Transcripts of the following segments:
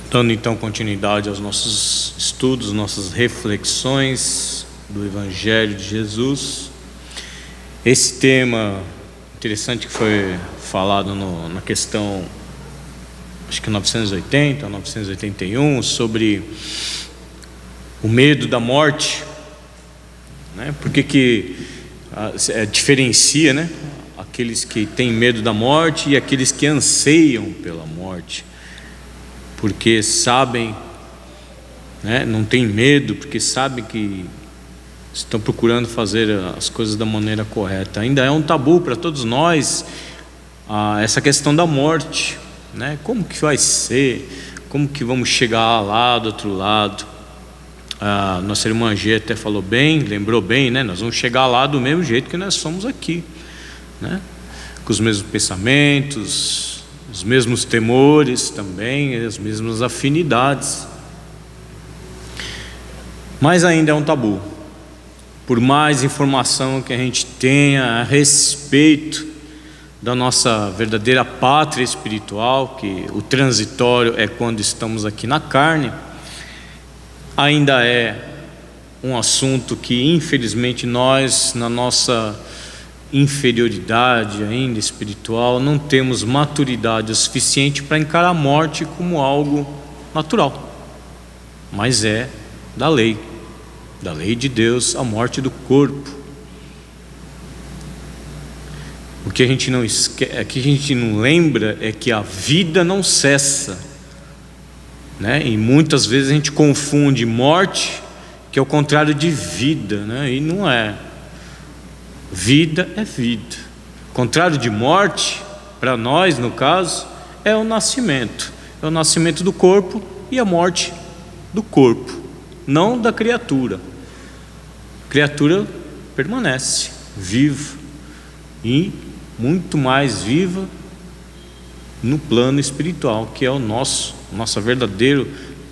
Dando então continuidade aos nossos estudos, nossas reflexões do Evangelho de Jesus. Esse tema interessante que foi falado na questão, acho que 980 ou 981, sobre o medo da morte, né? Por que diferencia, né, aqueles que têm medo da morte e aqueles que anseiam pela morte? Porque sabem, né, não tem medo, porque sabem que estão procurando fazer as coisas da maneira correta. Ainda é um tabu para todos nós essa questão da morte, né? Como que vai ser? Como que vamos chegar lá do outro lado? Nossa irmã G até falou bem, lembrou bem, né? Nós vamos chegar lá do mesmo jeito que nós somos aqui, né? Com os mesmos pensamentos, os mesmos temores também, as mesmas afinidades. Mas ainda é um tabu. Por mais informação que a gente tenha a respeito da nossa verdadeira pátria espiritual, que o transitório é quando estamos aqui na carne, ainda é um assunto que infelizmente nós, na nossa inferioridade ainda espiritual, não temos maturidade o suficiente para encarar a morte como algo natural, mas é da lei de Deus, a morte do corpo. O que a gente não esquece, que a gente não lembra é que a vida não cessa, né? E muitas vezes a gente confunde morte, que é o contrário de vida, né? E não é. Vida é vida. O contrário de morte, para nós no caso, é o nascimento. É o nascimento do corpo e a morte do corpo, não da criatura. A criatura permanece viva e muito mais viva no plano espiritual, que é o nossa verdadeira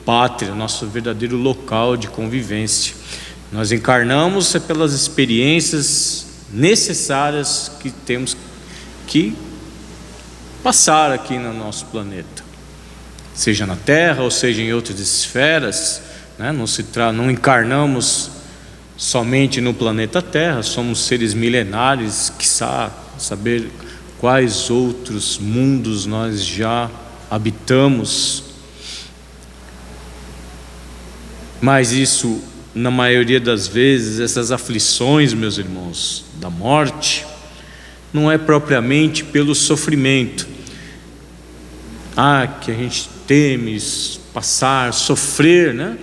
pátria, nosso verdadeiro local de convivência. Nós encarnamos pelas experiências necessárias que temos que passar aqui no nosso planeta, seja na Terra ou seja em outras esferas, né? Não encarnamos somente no planeta Terra, somos seres milenares, quiçá saber quais outros mundos nós já habitamos. Mas isso, na maioria das vezes, essas aflições, meus irmãos, da morte, não é propriamente pelo sofrimento. Que a gente teme passar, sofrer, né,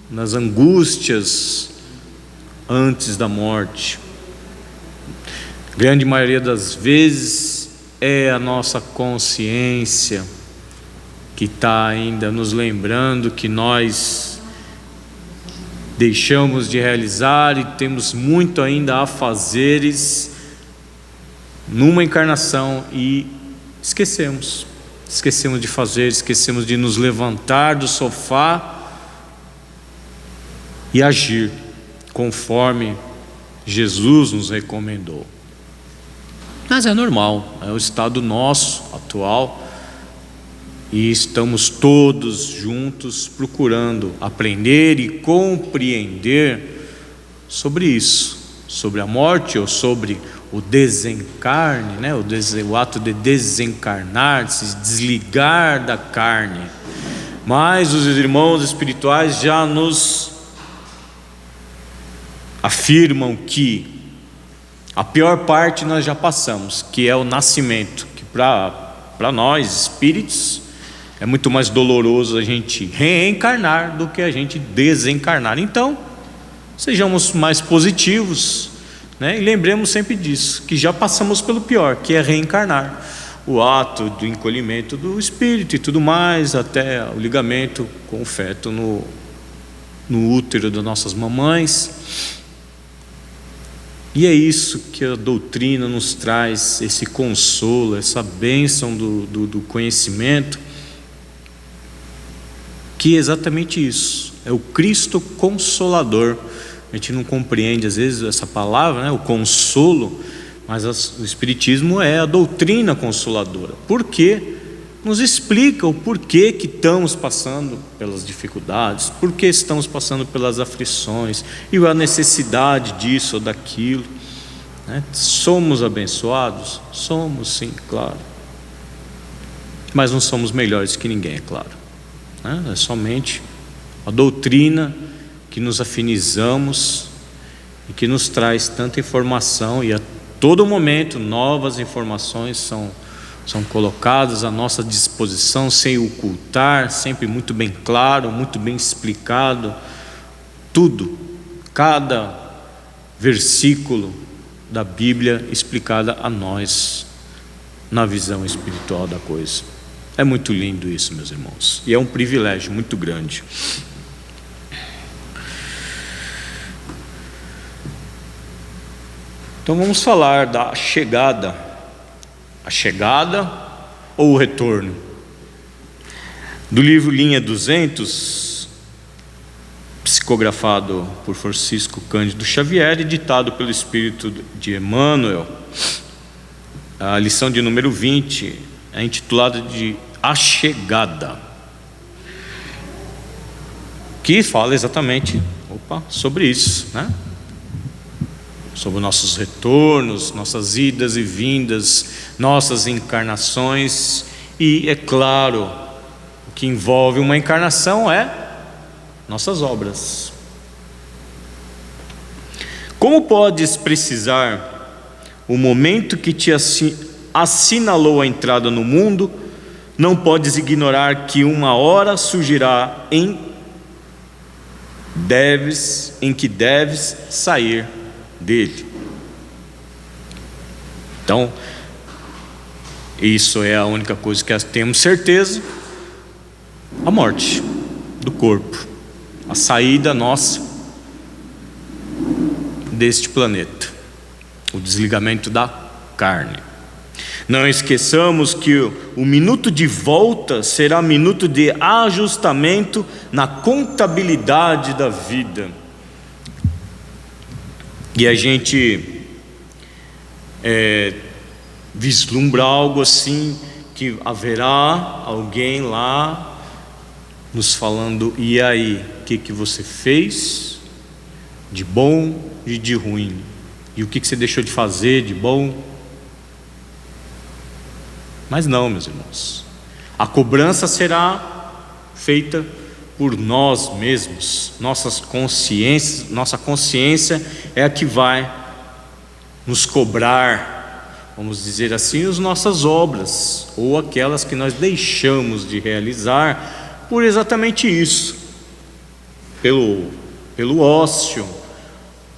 nas angústias antes da morte. Grande maioria das vezes é a nossa consciência que está ainda nos lembrando que nós deixamos de realizar e temos muito ainda a fazeres numa encarnação e esquecemos de fazer, esquecemos de nos levantar do sofá e agir conforme Jesus nos recomendou. Mas é normal, é o estado nosso atual, e estamos todos juntos procurando aprender e compreender sobre isso, sobre a morte ou sobre o desencarne, né? O ato de desencarnar, de se desligar da carne. Mas os irmãos espirituais já nos afirmam que a pior parte nós já passamos, que é o nascimento, que para nós espíritos é muito mais doloroso a gente reencarnar do que a gente desencarnar. Então, sejamos mais positivos, né? E lembremos sempre disso, que já passamos pelo pior, que é reencarnar. O ato do encolhimento do espírito e tudo mais, até o ligamento com o feto no útero das nossas mamães. E é isso que a doutrina nos traz, esse consolo, essa bênção do conhecimento, que é exatamente isso, é o Cristo Consolador. A gente não compreende às vezes essa palavra, né, o consolo, mas o Espiritismo é a doutrina consoladora. Por quê? nos explica o porquê que estamos passando pelas dificuldades, porquê estamos passando pelas aflições e a necessidade disso ou daquilo, né? Somos abençoados? Somos, sim, claro, mas não somos melhores que ninguém, é claro, né? É somente a doutrina que nos afinizamos e que nos traz tanta informação, e a todo momento novas informações são colocadas à nossa disposição, sem ocultar, sempre muito bem claro, muito bem explicado, tudo, cada versículo da Bíblia explicada a nós, na visão espiritual da coisa. É muito lindo isso, meus irmãos, e é um privilégio muito grande. Então vamos falar da chegada. A chegada ou o retorno? Do livro Linha 200, psicografado por Francisco Cândido Xavier e ditado pelo Espírito de Emmanuel, a lição de número 20 é intitulada de A Chegada, que fala exatamente sobre isso, né? Sobre nossos retornos, nossas idas e vindas, nossas encarnações. E é claro, o que envolve uma encarnação é nossas obras. Como podes precisar o momento que te assinalou a entrada no mundo? Não podes ignorar que uma hora surgirá em que deves sair dele. Então, isso é a única coisa que temos certeza: a morte do corpo, a saída nossa deste planeta, o desligamento da carne. Não esqueçamos que o minuto de volta será minuto de ajustamento na contabilidade da vida. E a gente vislumbra algo assim, que haverá alguém lá nos falando: e aí, o que você fez de bom e de ruim? E o que você deixou de fazer de bom? Mas não, meus irmãos, a cobrança será feita por nós mesmos. Nossa consciência é a que vai nos cobrar, vamos dizer assim, as nossas obras, ou aquelas que nós deixamos de realizar por exatamente isso, pelo ócio,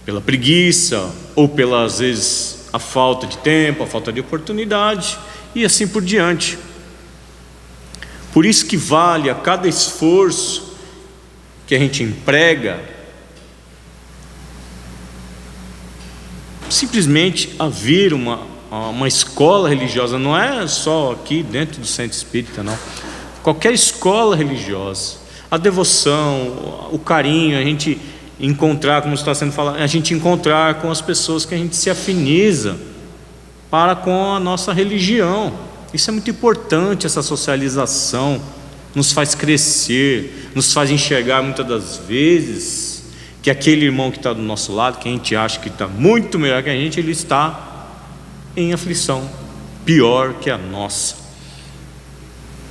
pela preguiça, ou pela, às vezes, a falta de tempo, a falta de oportunidade, e assim por diante. Por isso que vale a cada esforço que a gente emprega simplesmente haver uma escola religiosa. Não é só aqui dentro do centro espírita, não. Qualquer escola religiosa, a devoção, o carinho, a gente encontrar, como está sendo falado, a gente encontrar com as pessoas que a gente se afiniza para com a nossa religião. Isso é muito importante, essa socialização nos faz crescer, nos faz enxergar muitas das vezes que aquele irmão que está do nosso lado, que a gente acha que está muito melhor que a gente, ele está em aflição pior que a nossa.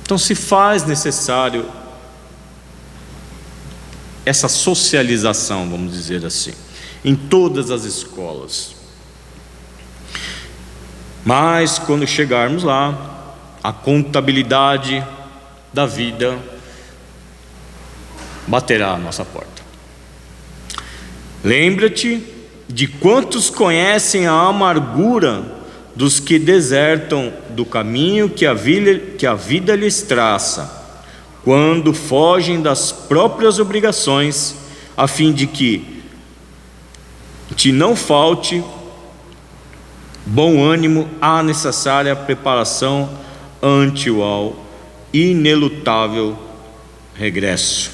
Então se faz necessário essa socialização, vamos dizer assim, em todas as escolas. Mas quando chegarmos lá, a contabilidade da vida baterá à nossa porta. Lembra-te de quantos conhecem a amargura dos que desertam do caminho que a vida lhes traça, quando fogem das próprias obrigações, a fim de que te não falte bom ânimo à necessária preparação ante o inelutável regresso.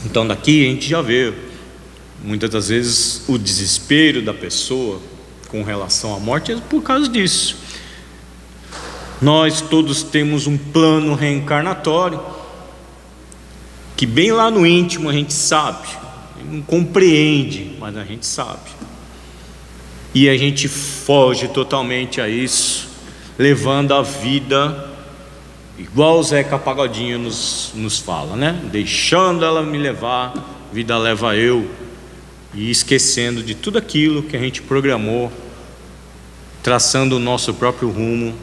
Então daqui a gente já vê muitas das vezes o desespero da pessoa, com relação à morte é por causa disso. Nós todos temos um plano reencarnatório que bem lá no íntimo a gente sabe, não compreende, mas a gente sabe. E a gente foge totalmente a isso, levando a vida igual o Zeca Pagodinho nos fala, né? Deixando ela me levar, vida leva eu, e esquecendo de tudo aquilo que a gente programou, traçando o nosso próprio rumo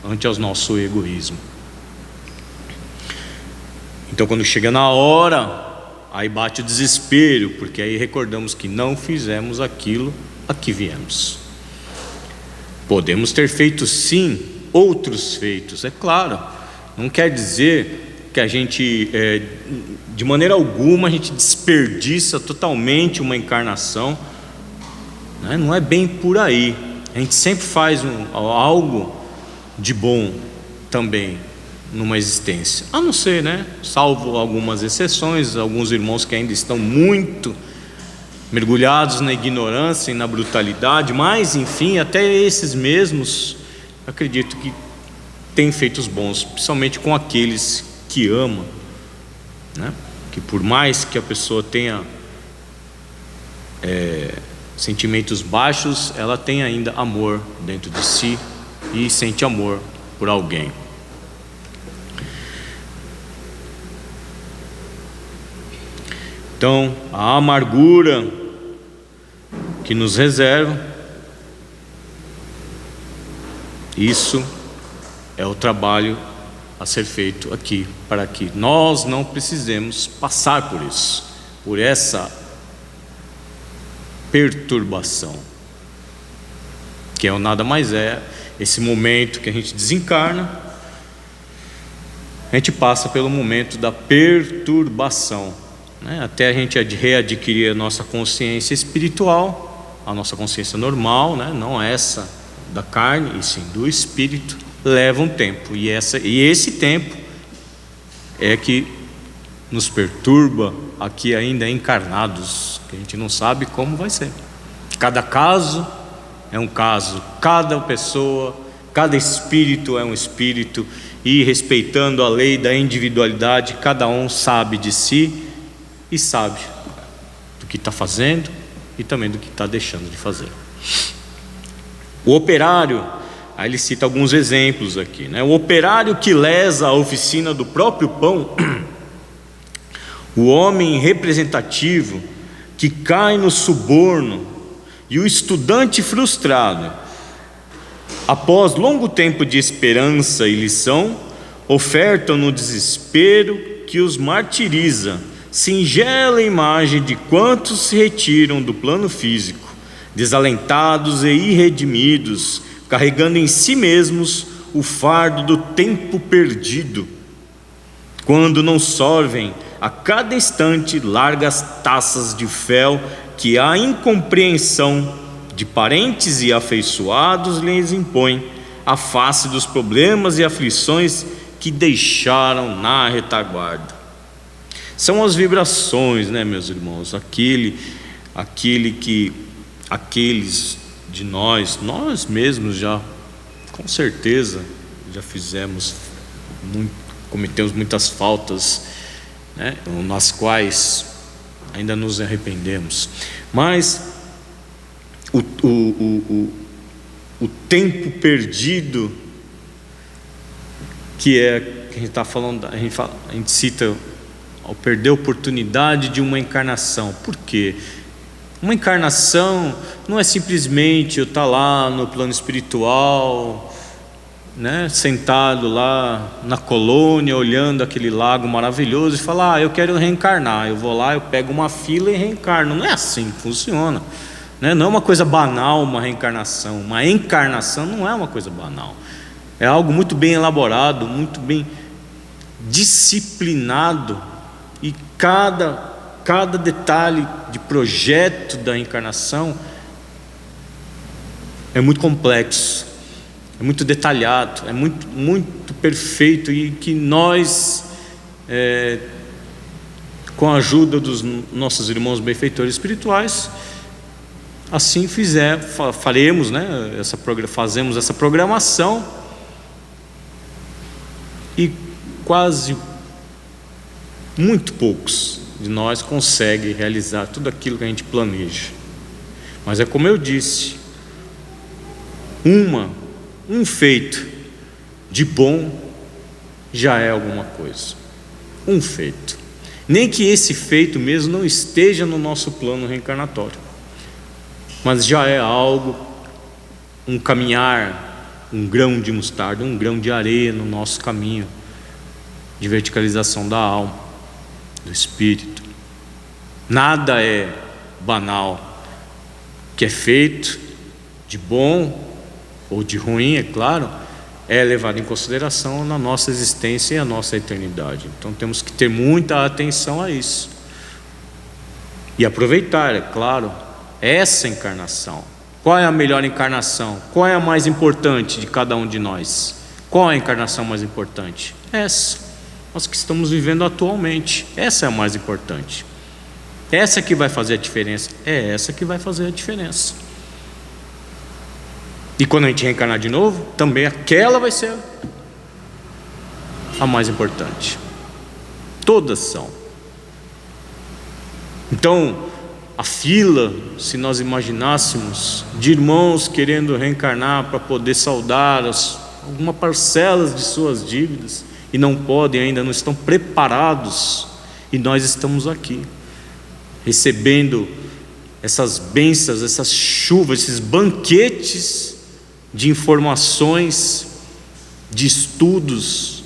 ante ao nosso egoísmo. Então, quando chega na hora, aí bate o desespero, porque aí recordamos que não fizemos aquilo a que viemos. Podemos ter feito sim outros feitos, é claro. Não quer dizer que a gente, de maneira alguma, a gente desperdiça totalmente uma encarnação, né? Não é bem por aí. A gente sempre faz algo de bom também numa existência, a não ser, né, salvo algumas exceções, alguns irmãos que ainda estão muito mergulhados na ignorância e na brutalidade, mas enfim, até esses mesmos, acredito que têm feitos bons, principalmente com aqueles que amam, né? Que por mais que a pessoa tenha sentimentos baixos, ela tem ainda amor dentro de si e sente amor por alguém. Então, a amargura que nos reserva, isso é o trabalho a ser feito aqui, para que nós não precisemos passar por isso, por essa perturbação, que é o nada mais é esse momento que a gente desencarna, a gente passa pelo momento da perturbação, né? Até a gente readquirir a nossa consciência espiritual, a nossa consciência normal, né? Não essa da carne, e sim do espírito, leva um tempo, e esse tempo é que nos perturba aqui ainda encarnados, que a gente não sabe como vai ser. Cada caso é um caso, cada pessoa, cada espírito é um espírito, e respeitando a lei da individualidade, cada um sabe de si e sabe do que está fazendo e também do que está deixando de fazer. O operário, aí ele cita alguns exemplos aqui, né? O operário que lesa a oficina do próprio pão, o homem representativo que cai no suborno, e o estudante frustrado, após longo tempo de esperança e lição, ofertam no desespero que os martiriza singela imagem de quantos se retiram do plano físico, desalentados e irredimidos, carregando em si mesmos o fardo do tempo perdido, quando não sorvem a cada instante largas taças de fel que a incompreensão de parentes e afeiçoados lhes impõe a face dos problemas e aflições que deixaram na retaguarda. São as vibrações, né, meus irmãos? Aqueles de nós mesmos já, com certeza, já cometemos muitas faltas, né, nas quais ainda nos arrependemos, mas o tempo perdido, que a gente está falando, a gente cita ao perder a oportunidade de uma encarnação. Por quê? Uma encarnação não é simplesmente eu estar lá no plano espiritual, né, sentado lá na colônia, olhando aquele lago maravilhoso e falar: eu quero reencarnar, eu vou lá, eu pego uma fila e reencarno. Não é assim que funciona, né? Não é uma coisa banal uma reencarnação. Uma encarnação não é uma coisa banal, é algo muito bem elaborado, muito bem disciplinado, e cada detalhe de projeto da encarnação é muito complexo, é muito detalhado, é muito, muito perfeito, e que nós, com a ajuda dos nossos irmãos benfeitores espirituais, assim faremos, né, fazemos essa programação, e quase muito poucos de nós conseguem realizar tudo aquilo que a gente planeja. Mas é como eu disse, um feito de bom já é alguma coisa. Um feito. Nem que esse feito mesmo não esteja no nosso plano reencarnatório, mas já é algo, um caminhar, um grão de mostarda, um grão de areia no nosso caminho de verticalização da alma, do espírito. Nada é banal. O que é feito de bom ou de ruim, é claro, é levado em consideração na nossa existência e a nossa eternidade. Então temos que ter muita atenção a isso e aproveitar, é claro, essa encarnação. Qual é a melhor encarnação? Qual é a mais importante de cada um de nós? Qual é a encarnação mais importante? Essa, nós que estamos vivendo atualmente. Essa é a mais importante. Essa que vai fazer a diferença. É essa que vai fazer a diferença. E quando a gente reencarnar de novo, também aquela vai ser a mais importante. Todas são. Então, a fila, se nós imaginássemos, de irmãos querendo reencarnar para poder saldar alguma parcela de suas dívidas, e não podem ainda, não estão preparados, e nós estamos aqui, recebendo essas bênçãos, essas chuvas, esses banquetes de informações, de estudos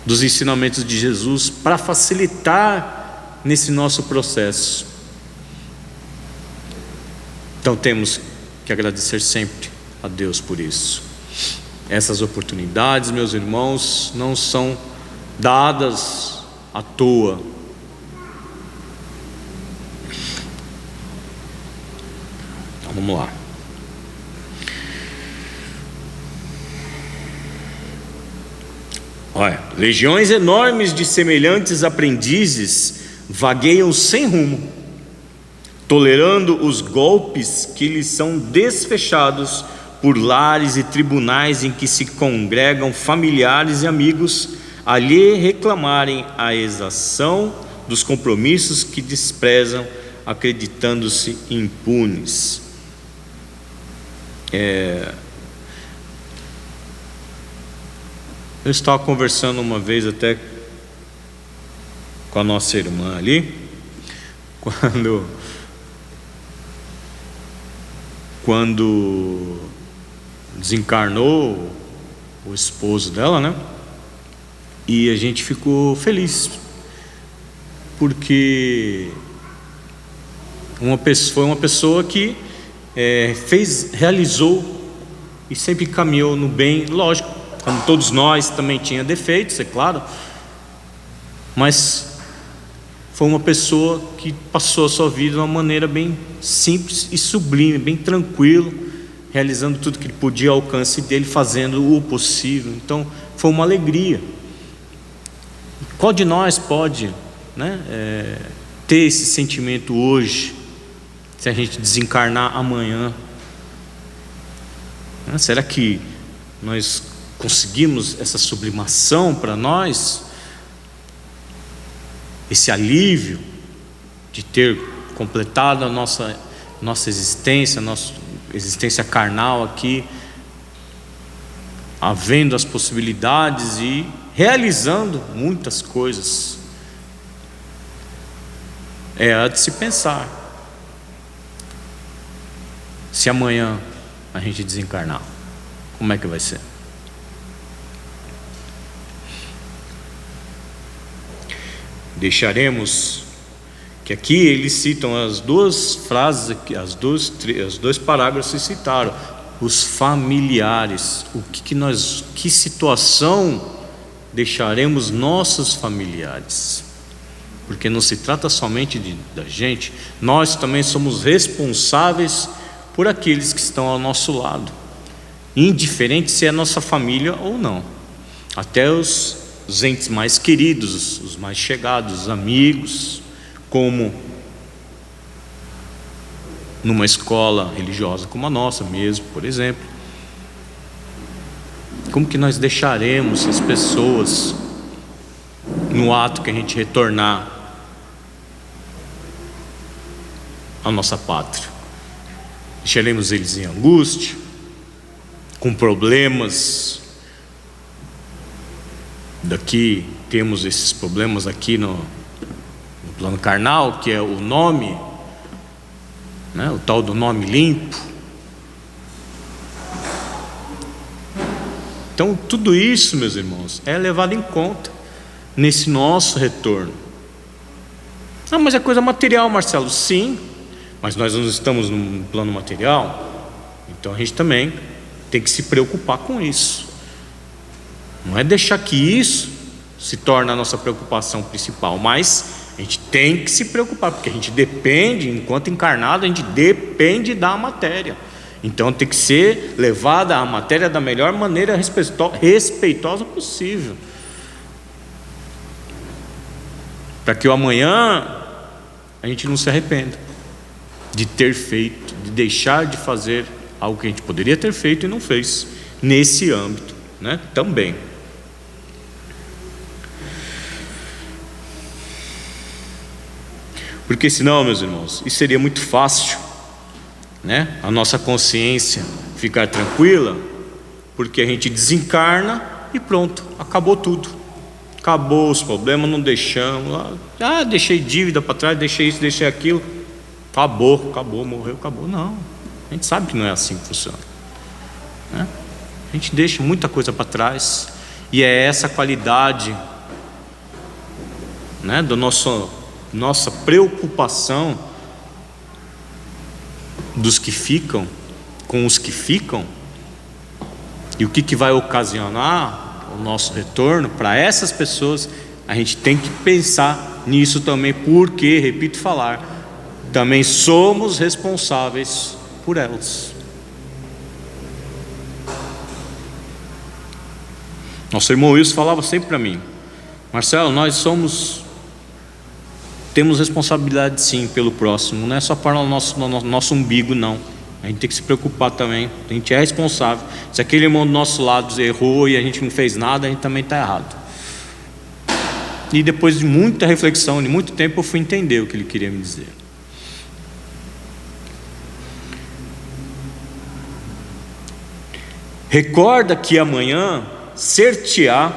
dos ensinamentos de Jesus, para facilitar nesse nosso processo. Então temos que agradecer sempre a Deus por isso. Essas oportunidades, meus irmãos, não são dadas à toa. Então vamos lá. Olha, legiões enormes de semelhantes aprendizes vagueiam sem rumo, tolerando os golpes que lhes são desfechados por lares e tribunais em que se congregam familiares e amigos a lhe reclamarem a exação dos compromissos que desprezam, acreditando-se impunes. Eu estava conversando uma vez até com a nossa irmã ali, quando desencarnou o esposo dela, né? E a gente ficou feliz, porque foi uma pessoa que realizou e sempre caminhou no bem, lógico, como todos nós também tinha defeitos, é claro, mas foi uma pessoa que passou a sua vida de uma maneira bem simples e sublime, bem tranquilo, realizando tudo que ele podia ao alcance dele, fazendo o possível. Então foi uma alegria. Qual de nós pode, né, ter esse sentimento hoje, se a gente desencarnar amanhã? Será que nós conseguimos essa sublimação para nós? Esse alívio de ter completado a nossa existência, nossa existência carnal aqui, havendo as possibilidades e realizando muitas coisas. É de se pensar, se amanhã a gente desencarnar, como é que vai ser? Deixaremos que aqui eles citam as duas frases aqui, os dois parágrafos se citaram, os familiares. Que situação deixaremos nossos familiares? Porque não se trata somente da gente, nós também somos responsáveis por aqueles que estão ao nosso lado, indiferente se é nossa família ou não. Até os entes mais queridos, os mais chegados, os amigos, como numa escola religiosa como a nossa mesmo, por exemplo. Como que nós deixaremos as pessoas no ato que a gente retornar à nossa pátria? Deixaremos eles em angústia, com problemas. Daqui temos esses problemas aqui no plano carnal, que é o nome, né? O tal do nome limpo. Então tudo isso, meus irmãos, é levado em conta nesse nosso retorno. Ah, mas é coisa material, Marcelo. Sim, mas nós não estamos no plano material, então a gente também tem que se preocupar com isso. Não é deixar que isso se torne a nossa preocupação principal, mas a gente tem que se preocupar, porque a gente depende, enquanto encarnado, a gente depende da matéria. Então tem que ser levada a matéria da melhor maneira respeitosa possível, para que o amanhã a gente não se arrependa de ter feito, de deixar de fazer algo que a gente poderia ter feito e não fez nesse âmbito, né? Também. Porque senão, meus irmãos, isso seria muito fácil, né? A nossa consciência ficar tranquila, porque a gente desencarna e pronto, acabou tudo, acabou os problemas, não deixamos, deixei dívida para trás, deixei isso, deixei aquilo, acabou, morreu, acabou. Não, a gente sabe que não é assim que funciona, né? A gente deixa muita coisa para trás, e é essa qualidade, né, do nossa preocupação dos que ficam com os que ficam, e o que vai ocasionar o nosso retorno para essas pessoas. A gente tem que pensar nisso também, porque, repito falar, também somos responsáveis por elas. Nosso irmão Wilson falava sempre para mim: Marcelo, nós temos responsabilidade sim pelo próximo, não é só para o nosso umbigo, não. A gente tem que se preocupar também, a gente é responsável. Se aquele irmão do nosso lado errou e a gente não fez nada, a gente também está errado. E depois de muita reflexão, de muito tempo, eu fui entender o que ele queria me dizer. Recorda que amanhã ser-te-á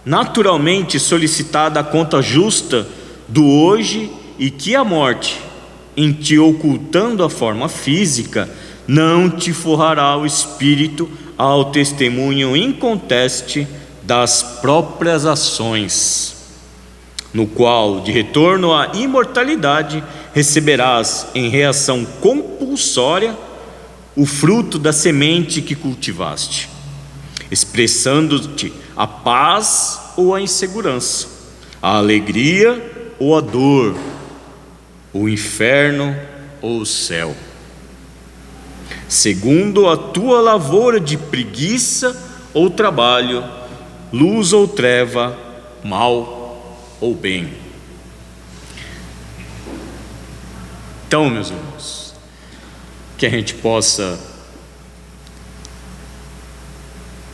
naturalmente solicitada a conta justa do hoje, e que a morte, em te ocultando a forma física, não te forrará o espírito ao testemunho inconteste das próprias ações, no qual, de retorno à imortalidade, receberás em reação compulsória o fruto da semente que cultivaste, expressando-te a paz ou a insegurança, a alegria ou a dor, o inferno ou o céu, segundo a tua lavoura de preguiça ou trabalho, luz ou treva, mal ou bem. Então, meus irmãos, que a gente possa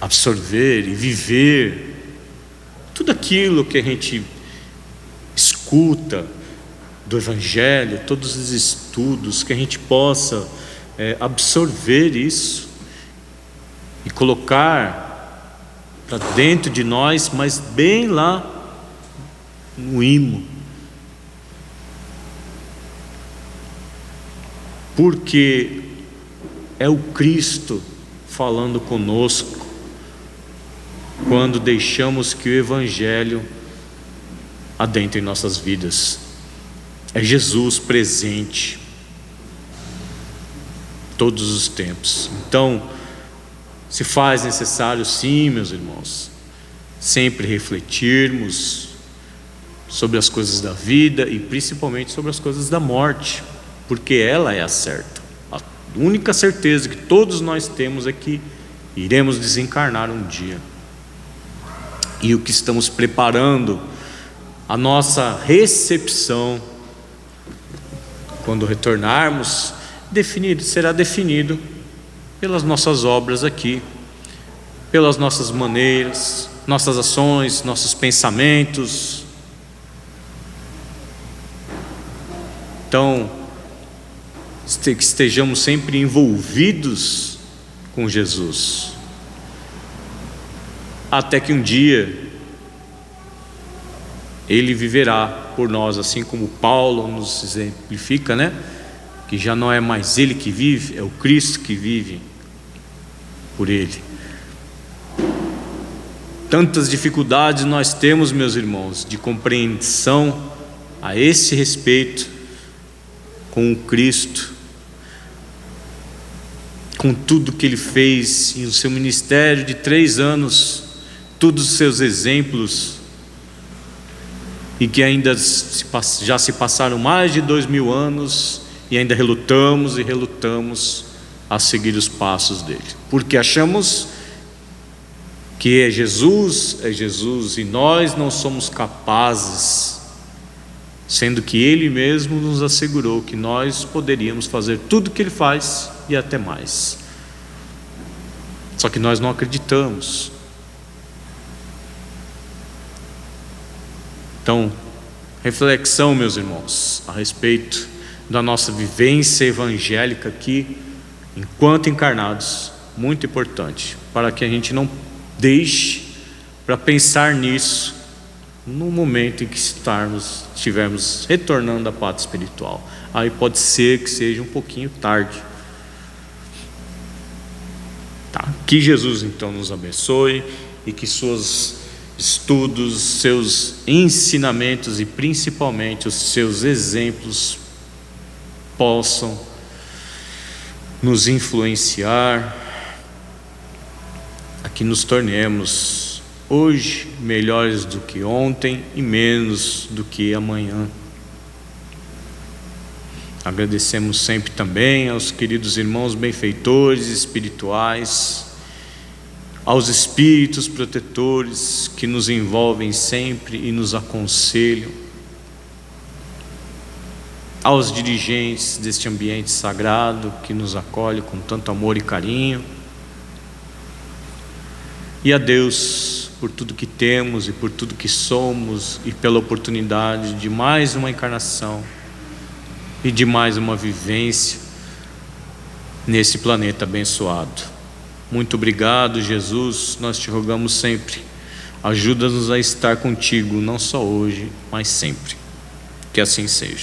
absorver e viver tudo aquilo que a gente escuta do Evangelho, todos os estudos, que a gente possa absorver isso e colocar para dentro de nós, mas bem lá no imo, porque é o Cristo falando conosco quando deixamos que o Evangelho adentre em nossas vidas. É Jesus presente todos os tempos. Então, se faz necessário, sim, meus irmãos, sempre refletirmos sobre as coisas da vida e principalmente sobre as coisas da morte, porque ela é a certa. A única certeza que todos nós temos é que iremos desencarnar um dia, e o que estamos preparando a nossa recepção quando retornarmos será definido pelas nossas obras aqui, pelas nossas maneiras, nossas ações, nossos pensamentos. Então, que estejamos sempre envolvidos com Jesus, até que um dia Ele viverá por nós, assim como Paulo nos exemplifica, né? Que já não é mais Ele que vive, é o Cristo que vive por Ele. Tantas dificuldades nós temos, meus irmãos, de compreensão a esse respeito com o Cristo, com tudo que Ele fez em seu ministério de 3 anos, todos os seus exemplos, e que ainda já se passaram mais de 2000 anos e ainda relutamos e relutamos a seguir os passos dele, porque achamos que é Jesus e nós não somos capazes, sendo que Ele mesmo nos assegurou que nós poderíamos fazer tudo o que Ele faz e até mais. Só que nós não acreditamos. Então, reflexão, meus irmãos, a respeito da nossa vivência evangélica aqui, enquanto encarnados, muito importante, para que a gente não deixe para pensar nisso no momento em que estivermos retornando à pátria espiritual. Aí pode ser que seja um pouquinho tarde. Tá? Que Jesus então nos abençoe e que seus estudos, seus ensinamentos e principalmente os seus exemplos possam nos influenciar a que nos tornemos hoje melhores do que ontem e menos do que amanhã. Agradecemos sempre também aos queridos irmãos benfeitores espirituais, aos espíritos protetores que nos envolvem sempre e nos aconselham, aos dirigentes deste ambiente sagrado que nos acolhe com tanto amor e carinho, e a Deus por tudo que temos e por tudo que somos e pela oportunidade de mais uma encarnação e de mais uma vivência nesse planeta abençoado. Muito obrigado, Jesus, nós te rogamos sempre, ajuda-nos a estar contigo, não só hoje, mas sempre. Que assim seja.